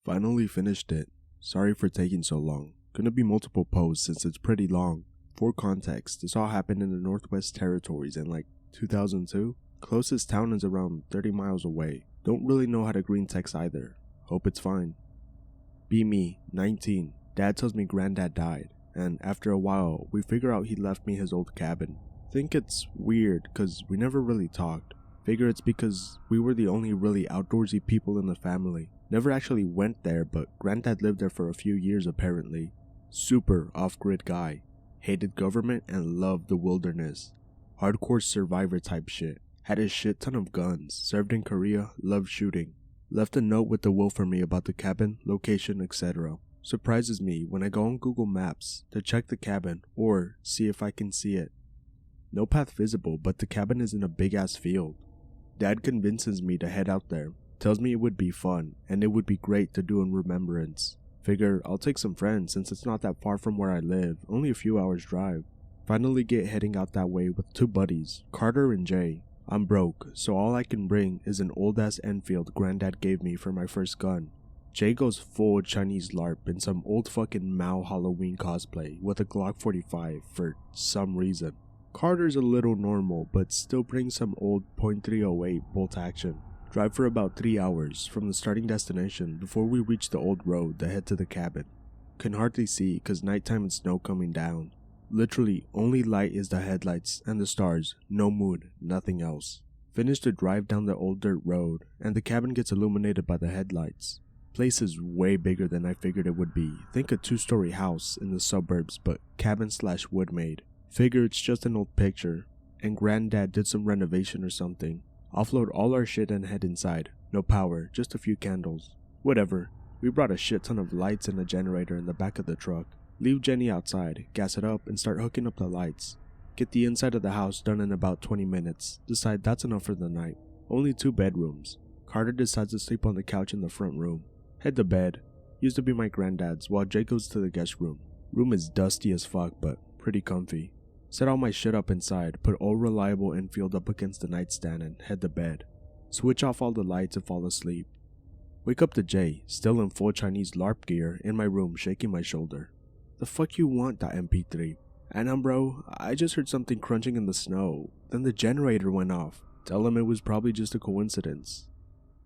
Finally finished it. Sorry for taking so long. Gonna be multiple posts since it's pretty long. For context, this all happened in the Northwest Territories in like 2002. Closest town is around 30 miles away. Don't really know how to Greentext either. Hope it's fine. Be me, 19. Dad tells me granddad died, and after a while, we figure out he left me his old cabin. Think it's weird cause we never really talked. Figure it's because we were the only really outdoorsy people in the family. Never actually went there, but granddad lived there for a few years apparently. Super off-grid guy. Hated government and loved the wilderness. Hardcore survivor type shit. Had a shit ton of guns. Served in Korea. Loved shooting. Left a note with the will for me about the cabin, location, etc. Surprises me when I go on Google Maps to check the cabin or see if I can see it. No path visible, but the cabin is in a big ass field. Dad convinces me to head out there. Tells me it would be fun and it would be great to do in remembrance. Figure I'll take some friends since it's not that far from where I live, only a few hours drive. Finally get heading out that way with two buddies, Carter and Jay. I'm broke, so all I can bring is an old ass Enfield granddad gave me for my first gun. Jay goes full Chinese LARP in some old fucking Mao Halloween cosplay with a Glock 45 for some reason. Carter's a little normal but still brings some old .308 bolt action. Drive for about 3 hours from the starting destination before we reach the old road that head to the cabin. Can hardly see cause nighttime and snow coming down. Literally only light is the headlights and the stars, no moon, nothing else. Finish the drive down the old dirt road and the cabin gets illuminated by the headlights. Place is way bigger than I figured it would be. Think a 2-story house in the suburbs but cabin/wood made. Figure it's just an old picture and granddad did some renovation or something. Offload all our shit and head inside. No power, just a few candles. Whatever. We brought a shit ton of lights and a generator in the back of the truck. Leave Jenny outside, gas it up, and start hooking up the lights. Get the inside of the house done in about 20 minutes. Decide that's enough for the night. Only 2 bedrooms. Carter decides to sleep on the couch in the front room. Head to bed. Used to be my granddad's while Jay goes to the guest room. Room is dusty as fuck but pretty comfy. Set all my shit up inside, put all reliable Enfield up against the nightstand and head to bed. Switch off all the lights and fall asleep. Wake up to Jay, still in full Chinese LARP gear, in my room shaking my shoulder. The fuck you want, that MP3? Anon bro, I just heard something crunching in the snow, then the generator went off. Tell him it was probably just a coincidence.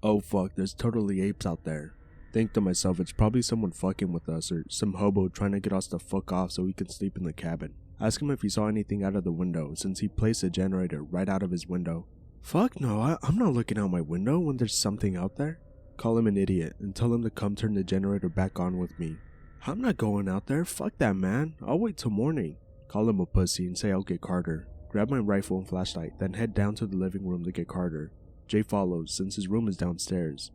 Oh fuck, there's totally apes out there. Think to myself it's probably someone fucking with us or some hobo trying to get us to fuck off so we can sleep in the cabin. Ask him if he saw anything out of the window since he placed a generator right out of his window. Fuck no, I'm not looking out my window when there's something out there. Call him an idiot and tell him to come turn the generator back on with me. I'm not going out there, fuck that man, I'll wait till morning. Call him a pussy and say I'll get Carter. Grab my rifle and flashlight, then head down to the living room to get Carter. Jay follows since his room is downstairs.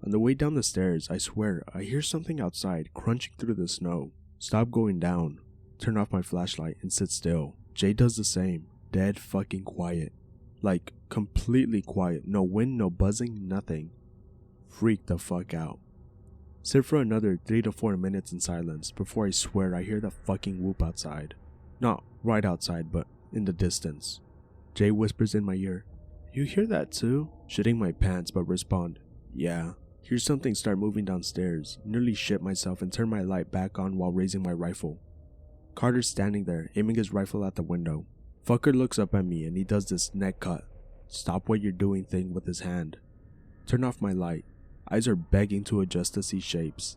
On the way down the stairs, I swear, I hear something outside crunching through the snow. Stop going down. Turn off my flashlight and sit still. Jay does the same. Dead fucking quiet. Like, completely quiet. No wind, no buzzing, nothing. Freak the fuck out. Sit for another 3 to 4 minutes in silence before I swear I hear the fucking whoop outside. Not right outside, but in the distance. Jay whispers in my ear, "You hear that too?" Shitting my pants but respond, "Yeah." Hear something start moving downstairs. Nearly shit myself and turn my light back on while raising my rifle. Carter's standing there, aiming his rifle at the window. Fucker looks up at me and he does this neck cut. Stop what you're doing thing with his hand. Turn off my light. Eyes are begging to adjust to see shapes.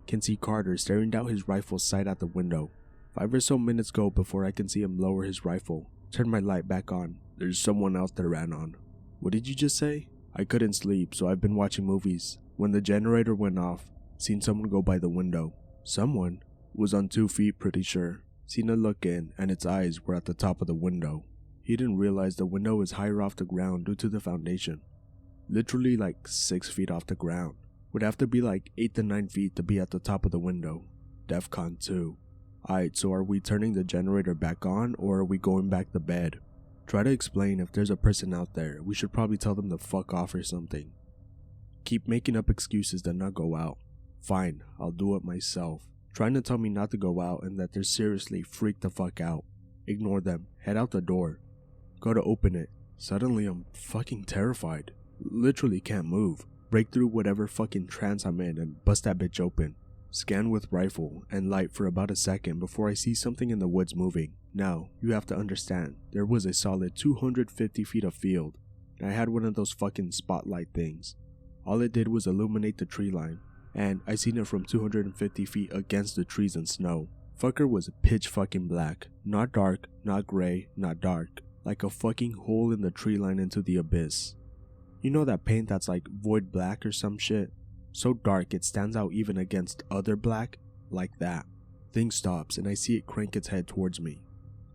Can see Carter staring down his rifle sight at the window. 5 or so minutes go before I can see him lower his rifle. Turn my light back on. There's someone out there, Anon. What did you just say? I couldn't sleep, so I've been watching movies. When the generator went off, seen someone go by the window. Someone was on 2 feet, pretty sure. Seen it look in, and its eyes were at the top of the window. He didn't realize the window is higher off the ground due to the foundation. Literally like 6 feet off the ground. Would have to be like 8 to 9 feet to be at the top of the window. DEFCON 2. Alright, so are we turning the generator back on or are we going back to bed? Try to explain if there's a person out there. We should probably tell them to fuck off or something. Keep making up excuses to not go out. Fine, I'll do it myself. Trying to tell me not to go out and that they're seriously freaked the fuck out. Ignore them. Head out the door. Go to open it. Suddenly I'm fucking terrified. Literally can't move. break through whatever fucking trance I'm in and bust that bitch open. Scan with rifle and light for about a second before I see something in the woods moving. Now, you have to understand, there was a solid 250 feet of field, and I had one of those fucking spotlight things. All it did was illuminate the tree line, and I seen it from 250 feet against the trees and snow. Fucker was pitch fucking black, not dark, not gray, not dark, like a fucking hole in the tree line into the abyss. You know that paint that's like void black or some shit? So dark it stands out even against other black, like that. Thing stops and I see it crank its head towards me.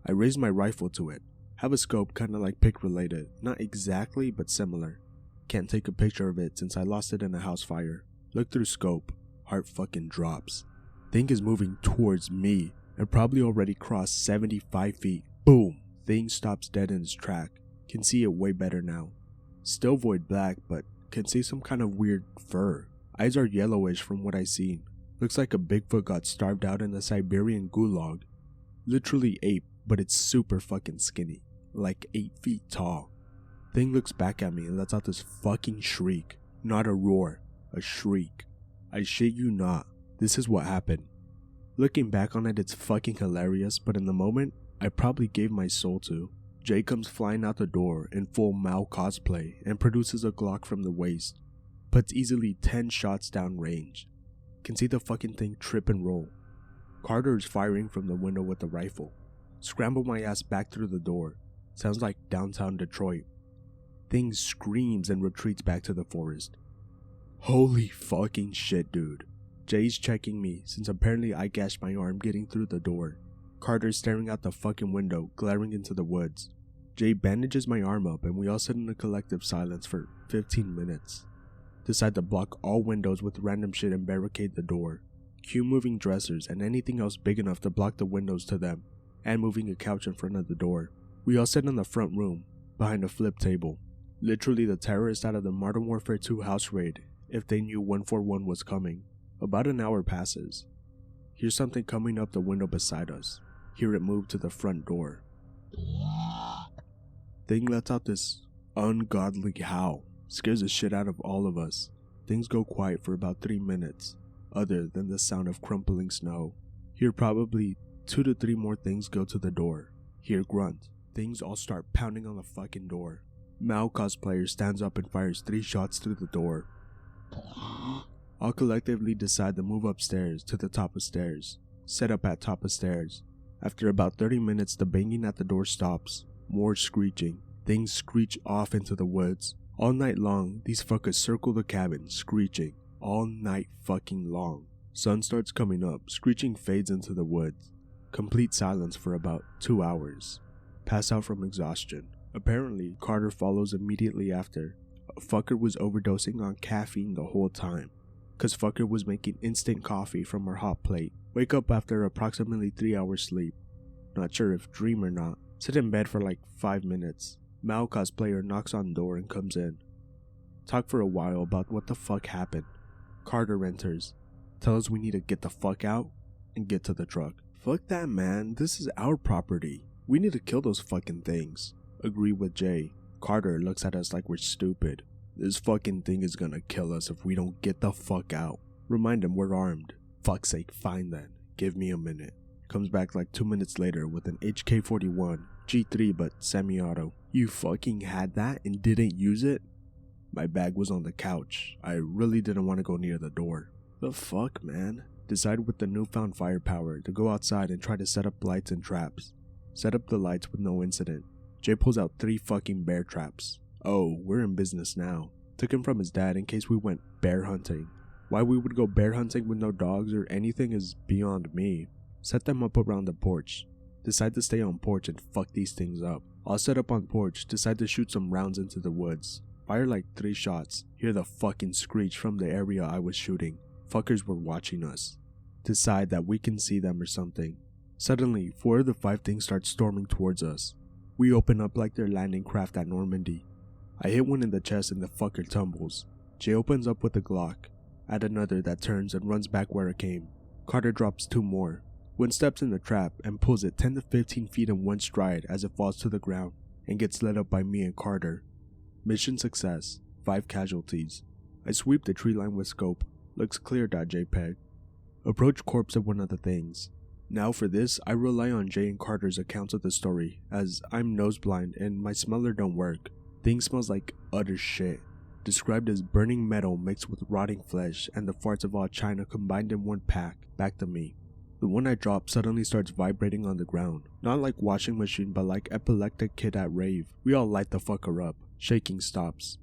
I raise my rifle to it. Have a scope kinda like pic related, not exactly but similar. Can't take a picture of it since I lost it in a house fire. Look through scope, heart fucking drops. Thing is moving towards me and probably already crossed 75 feet. Boom! Thing stops dead in its track. Can see it way better now. Still void black, but can see some kind of weird fur. Eyes are yellowish from what I seen. Looks like a Bigfoot got starved out in the Siberian gulag. Literally ape, but it's super fucking skinny. Like 8 feet tall. Thing looks back at me and lets out this fucking shriek. Not a roar, a shriek. I shit you not. This is what happened. Looking back on it, it's fucking hilarious, but in the moment, I probably gave my soul to. Jay comes flying out the door in full Mao cosplay and produces a Glock from the waist. Puts easily 10 shots down range. Can see the fucking thing trip and roll. Carter is firing from the window with the rifle. Scramble my ass back through the door. Sounds like downtown Detroit. Thing screams and retreats back to the forest. Holy fucking shit, dude. Jay's checking me since apparently I gashed my arm getting through the door. Carter's staring out the fucking window, glaring into the woods. Jay bandages my arm up and we all sit in a collective silence for 15 minutes. Decide to block all windows with random shit and barricade the door. Cue moving dressers and anything else big enough to block the windows to them, and moving a couch in front of the door. We all sit in the front room, behind a flip table. Literally the terrorists out of the Modern Warfare 2 house raid, if they knew 141 was coming. About an hour passes. Hear something coming up the window beside us. Hear it move to the front door. Thing lets out this ungodly howl. Scares the shit out of all of us. Things go quiet for about 3 minutes, other than the sound of crumpling snow. Hear probably 2 to 3 more things go to the door. Hear grunt. Things all start pounding on the fucking door. Mao cosplayer stands up and fires 3 shots through the door. All collectively decide to move upstairs to the top of stairs. Set up at top of stairs. After about 30 minutes, the banging at the door stops. More screeching. Things screech off into the woods. All night long, these fuckers circle the cabin, screeching. All night fucking long. Sun starts coming up, screeching fades into the woods. Complete silence for about 2 hours. Pass out from exhaustion. Apparently, Carter follows immediately after. Fucker was overdosing on caffeine the whole time. Cause fucker was making instant coffee from her hot plate. Wake up after approximately 3 hours sleep. Not sure if dream or not. Sit in bed for like 5 minutes. Mao cosplayer knocks on the door and comes in. Talk for a while about what the fuck happened. Carter enters. Tell us we need to get the fuck out and get to the truck. Fuck that, man. This is our property. We need to kill those fucking things. Agree with Jay. Carter looks at us like we're stupid. This fucking thing is gonna kill us if we don't get the fuck out. Remind him we're armed. Fuck's sake, fine then. Give me a minute. Comes back like 2 minutes later with an HK-41. G3 but semi-auto. You fucking had that and didn't use it? My bag was on the couch. I really didn't want to go near the door. The fuck, man? Decide with the newfound firepower to go outside and try to set up lights and traps. Set up the lights with no incident. Jay pulls out 3 fucking bear traps. Oh, we're in business now. Took him from his dad in case we went bear hunting. Why we would go bear hunting with no dogs or anything is beyond me. Set them up around the porch. Decide to stay on porch and fuck these things up. I'll set up on porch, decide to shoot some rounds into the woods. Fire like 3 shots. Hear the fucking screech from the area I was shooting. Fuckers were watching us. Decide that we can see them or something. Suddenly, 4 of the 5 things start storming towards us. We open up like their landing craft at Normandy. I hit one in the chest and the fucker tumbles. Jay opens up with a Glock. Add another that turns and runs back where it came. Carter drops 2 more. One steps in the trap and pulls it 10 to 15 feet in one stride as it falls to the ground and gets lit up by me and Carter. Mission success. 5 casualties. I sweep the tree line with scope. Looks clear.jpg. Approach corpse of one of the things. Now for this, I rely on Jay and Carter's accounts of the story, as I'm nose blind and my smeller don't work. Thing smells like utter shit. Described as burning metal mixed with rotting flesh and the farts of all China combined in one pack, back to me. The one I drop suddenly starts vibrating on the ground. Not like washing machine, but like epileptic kid at rave. We all light the fucker up. Shaking stops.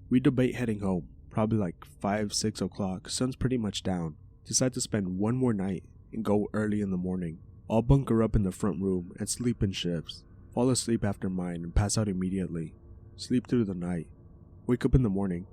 We debate heading home. Probably like 5-6 o'clock. Sun's pretty much down. Decide to spend one more night and go early in the morning. All bunker up in the front room and sleep in shifts. Fall asleep after mine and pass out immediately. Sleep through the night. Wake up in the morning.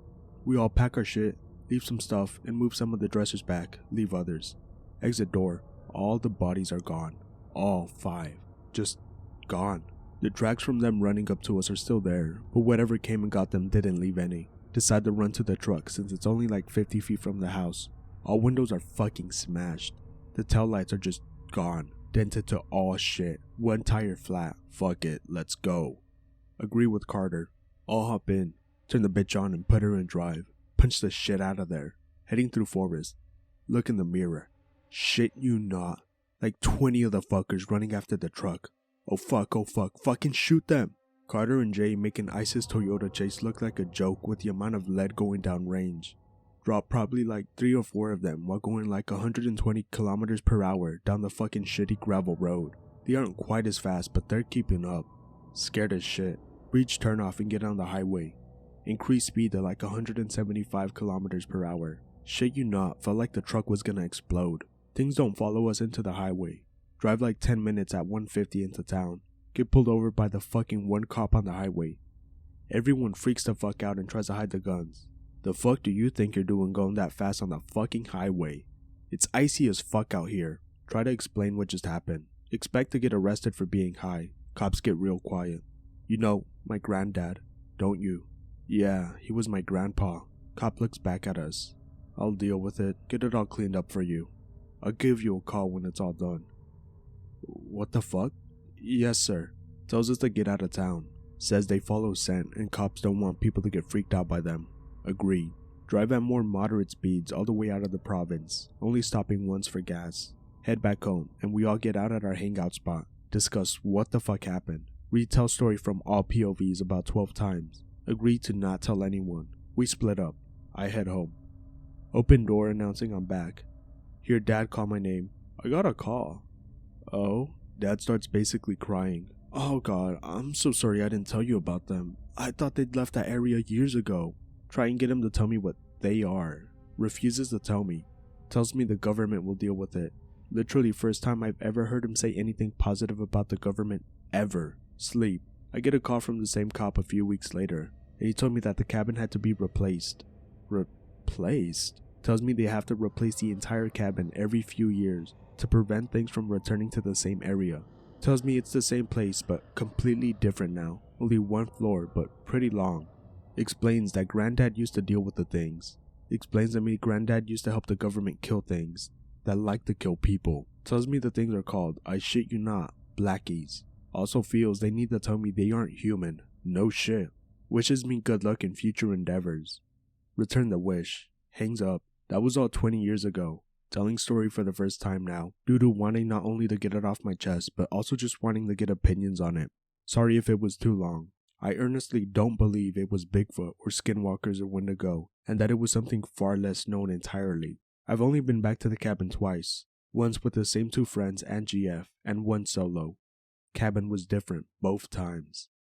We all pack our shit, leave some stuff, and move some of the dressers back, leave others. Exit door. All the bodies are gone. All 5. Just gone. The tracks from them running up to us are still there, but whatever came and got them didn't leave any. Decide to run to the truck since it's only like 50 feet from the house. All windows are fucking smashed. The taillights are just gone. Dented to all shit. One tire flat. Fuck it, let's go. Agree with Carter. All hop in. Turn the bitch on and put her in drive. Punch the shit out of there. Heading through forest. Look in the mirror. Shit you not. Like 20 of the fuckers running after the truck. Oh fuck, fucking shoot them. Carter and Jay make an ISIS Toyota chase look like a joke with the amount of lead going down range. Drop probably like 3 or 4 of them while going like 120 kilometers per hour down the fucking shitty gravel road. They aren't quite as fast, but they're keeping up. Scared as shit. Reach turnoff and get on the highway. Increase speed to like 175 kilometers per hour. Shit you not, felt like the truck was gonna explode. Things don't follow us into the highway. Drive like 10 minutes at 150 into town. Get pulled over by the fucking one cop on the highway. Everyone freaks the fuck out and tries to hide the guns. The fuck do you think you're doing going that fast on the fucking highway? It's icy as fuck out here. Try to explain what just happened. Expect to get arrested for being high. Cops get real quiet. You know, my granddad, don't you? Yeah, he was my grandpa. Cop looks back at us. I'll deal with it. Get it all cleaned up for you. I'll give you a call when it's all done. What the fuck? Yes, sir. Tells us to get out of town. Says they follow scent and cops don't want people to get freaked out by them. Agreed. Drive at more moderate speeds all the way out of the province, only stopping once for gas. Head back home and we all get out at our hangout spot. Discuss what the fuck happened. Retell story from all POVs about 12 times. Agree to not tell anyone. We split up. I head home. Open door announcing I'm back. Hear dad call my name. I got a call. Oh? Dad starts basically crying. Oh god, I'm so sorry I didn't tell you about them. I thought they'd left that area years ago. Try and get him to tell me what they are. Refuses to tell me. Tells me the government will deal with it. Literally first time I've ever heard him say anything positive about the government ever. Sleep. I get a call from the same cop a few weeks later, and he told me that the cabin had to be replaced. Replaced? Tells me they have to replace the entire cabin every few years to prevent things from returning to the same area. Tells me it's the same place but completely different now. Only one floor but pretty long. Explains that granddad used to deal with the things. Explains to me granddad used to help the government kill things that like to kill people. Tells me the things are called, I shit you not, blackies. Also feels they need to tell me they aren't human. No shit. Wishes me good luck in future endeavors. Return the wish. Hangs up. That was all 20 years ago. Telling story for the first time now, due to wanting not only to get it off my chest, but also just wanting to get opinions on it. Sorry if it was too long. I earnestly don't believe it was Bigfoot or skinwalkers or Wendigo, and that it was something far less known entirely. I've only been back to the cabin twice, once with the same 2 friends and GF, and once solo. Cabin was different both times.